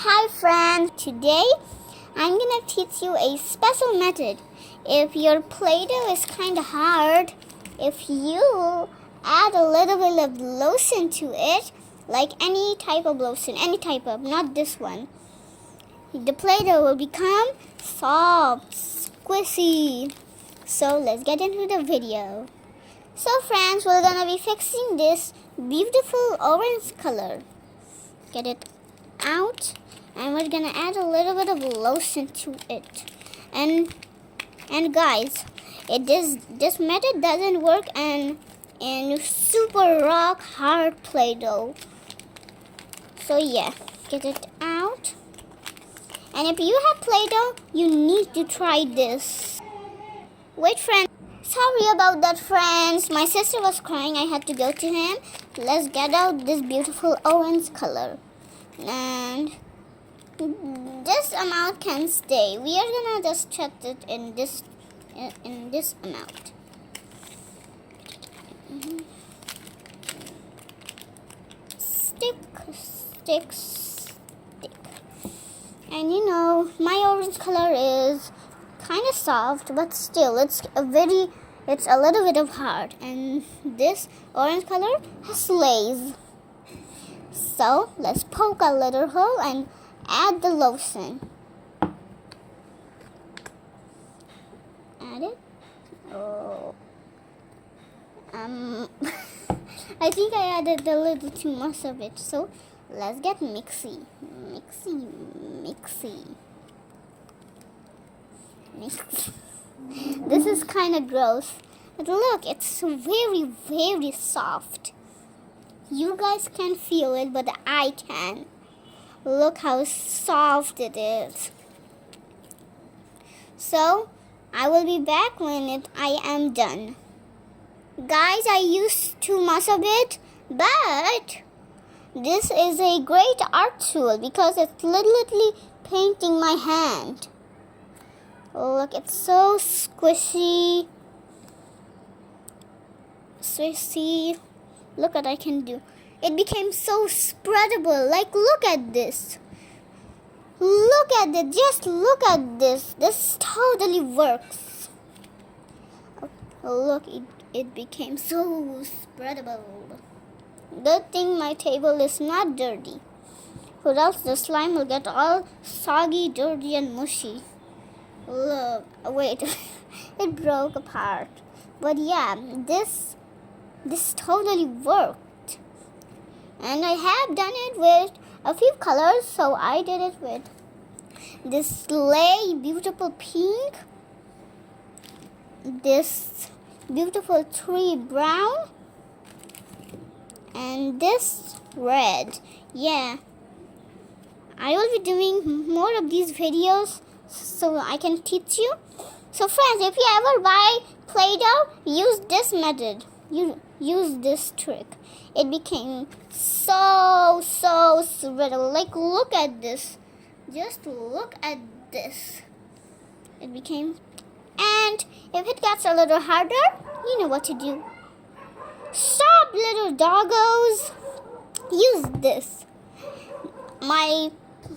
Hi friends, today I'm gonna teach you a special method. If your Play-Doh is kinda hard, if you add a little bit of lotion to it, like any type of lotion, not this one, the Play-Doh will become soft, squishy. So let's get into the video. So friends, we're gonna be fixing this beautiful orange color. Get it out, and we're gonna add a little bit of lotion to it. And guys, this method doesn't work in super rock hard Play-Doh. So yeah, get it out. And if you have Play-Doh, you need to try this. Wait, friends. Sorry about that, friends. My sister was crying. I had to go to him. Let's get out this beautiful orange color. And this amount can stay. We are gonna just set it in this amount. Stick. And you know, my orange color is kind of soft, but still it's a little bit of hard. And this orange color has lace. So let's poke a little hole and add the lotion. Add it. Oh. I think I added a little too much of it. So let's get mixy. This is kind of gross. But look, it's very, very soft. You guys can't feel it, but I can. Look how soft it is. So, I will be back when I am done. Guys, I used too much of it, but this is a great art tool because it's literally painting my hand. Look, it's so squishy. Look what I can do. It became so spreadable. Like, look at this. Look at it. Just look at this. This totally works. Oh, look, it became so spreadable. Good thing my table is not dirty, or else the slime will get all soggy, dirty, and mushy. Look, wait, it broke apart. But yeah, this totally worked. And I have done it with a few colors, so I did it with this slay beautiful pink, this beautiful tree brown, and this red. Yeah, I will be doing more of these videos so I can teach you. So friends, if you ever buy Play-Doh, use this method. You use this trick. It became so spreadable. Like, look at this. Just look at this. It became, and if it gets a little harder, you know what to do. Stop, little doggos. Use this.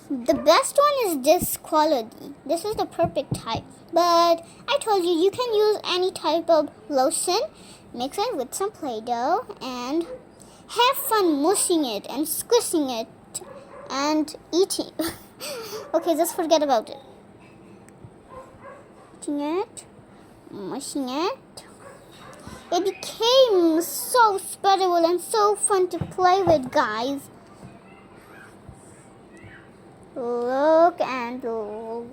The best one is this quality. This is the perfect type. But I told you can use any type of lotion. Mix it with some Play-Doh and have fun mushing it and squishing it and eating. Okay, just forget about it. Eating it, mushing it. It became so spreadable and so fun to play with, guys. Look and look.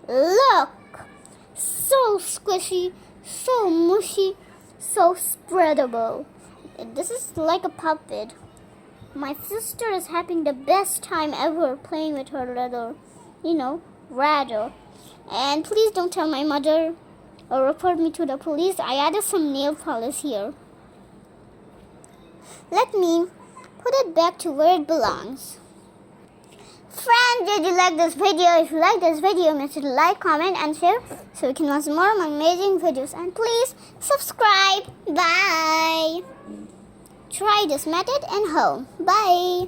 Look! So squishy, so mushy, so spreadable. This is like a puppet. My sister is having the best time ever playing with her little, rattle. And please don't tell my mother or report me to the police. I added some nail polish here. Let me put it back to where it belongs. Friends, did you like this video? If you like this video, make sure to like, comment, and share so we can watch more of my amazing videos. And please subscribe. Bye. Try this method and home. Bye!